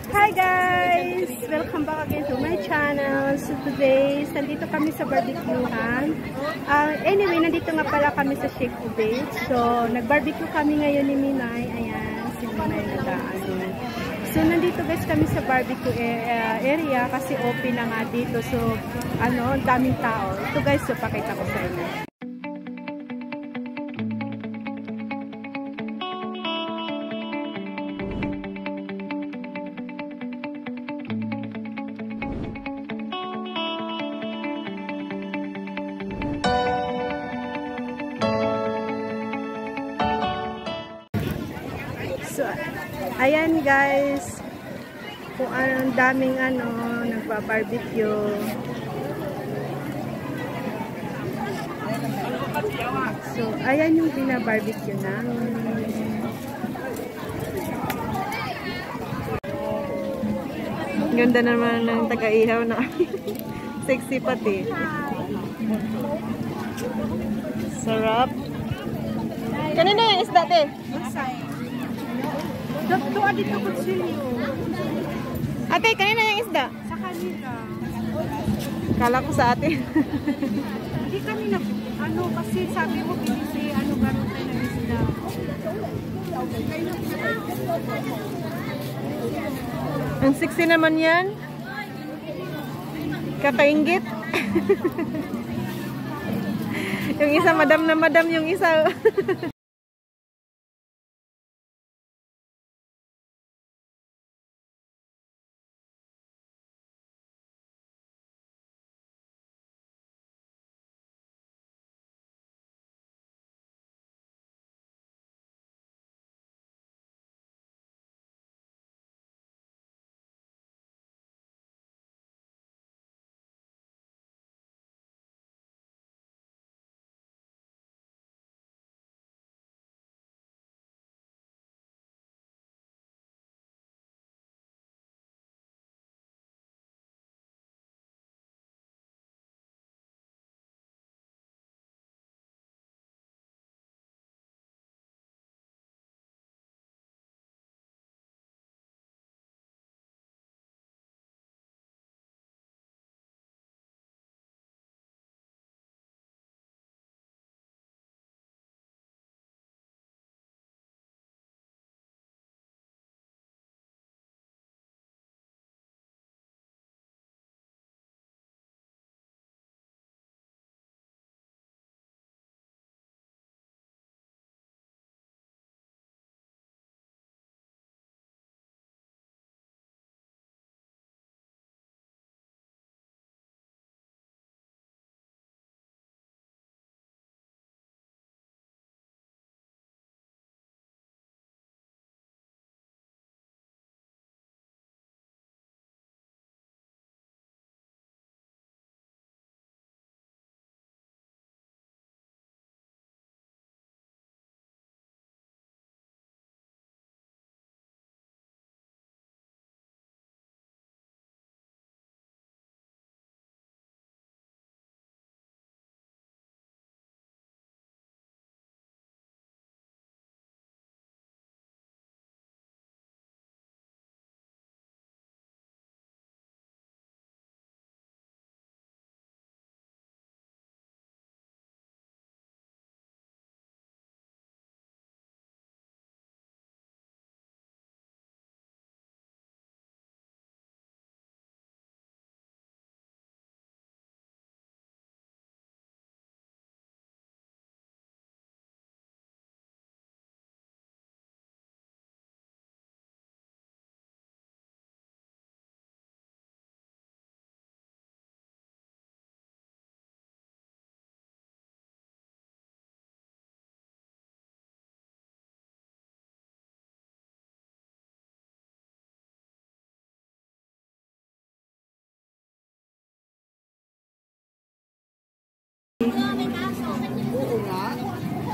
Hi guys! Welcome back again to my channel. So today, nandito kami sa barbecuehan. Anyway, nandito nga pala kami sa Sheko Beach. So, nag-barbecue kami ngayon ni Minay. Ayan, si Minay nag-ano. So, nandito guys kami sa barbecue area kasi open na nga dito. So, ang daming tao. Ito guys, so pakita ko sa inyo. So, ayan guys, kung anong daming nagba-barbecue. So, ayan yung pinabarbecue namin. Ganda naman ng taga-ihaw na sexy pati. Sarap. Kanina yung isda te? Doon dito kutsilyo. Ate, kanina yung isda? Sa kanila. Kala ko sa atin. Hindi kami kasi sabi mo binisi, gano'n tayo ng isda. Ang sexy naman yan. Kakaingit. Yung isa madam na madam, yung isa.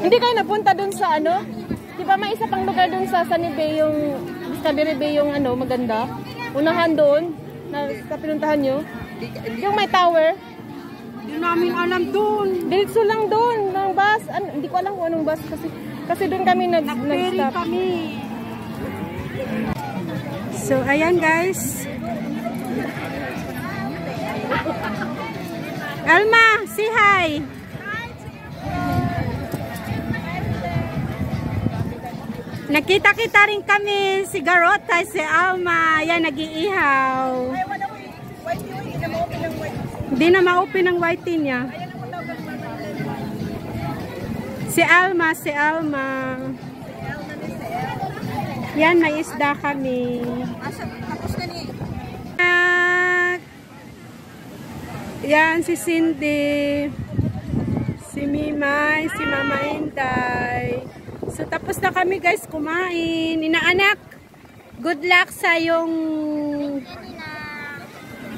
Hindi kayo napunta dun sa Di ba may isa pang lugar dun sa Sunny Bay, yung Discovery Bay, yung maganda? Unahan doon, na pinuntahan nyo? Yung may tower? Hindi namin alam doon. Diretso lang doon, ng bus. Hindi ko alam kung anong bus kasi doon kami nag-stop. kami. So, ayan guys. Alma, say hi. Nakita-kita rin kami si Garota, si Alma. Yan, nag-iihaw. Hindi na ma-open ang whitey niya. Si Alma, si Alma. Yan, may isda kami. Yan, si Cindy. Si Mimay, si Mama Inday. So, tapos na kami guys kumain. Inaanak, good luck sa yung...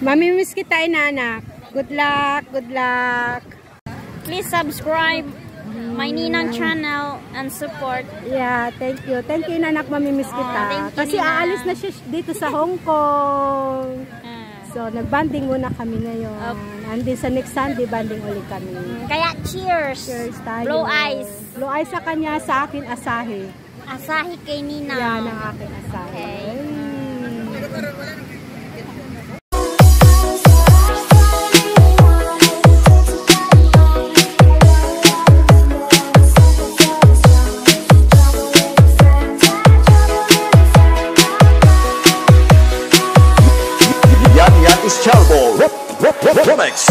Mamimiss kita, inaanak. Good luck, good luck. Please subscribe my Ninang channel and support. Yeah, thank you. Thank you, inaanak, mamimiss kita. Thank you, kasi Nina. aalis na siya dito sa Hong Kong. So, nagbanding muna kami ngayon. And then sa next Sunday, banding ulit kami. Kaya cheers! Cheers tayo. Blow eyes. Blow eyes sa kanya, sa akin, asahe. Asahi kay Nina. Yan ang akin asahe. Yan is Chalbo Remix.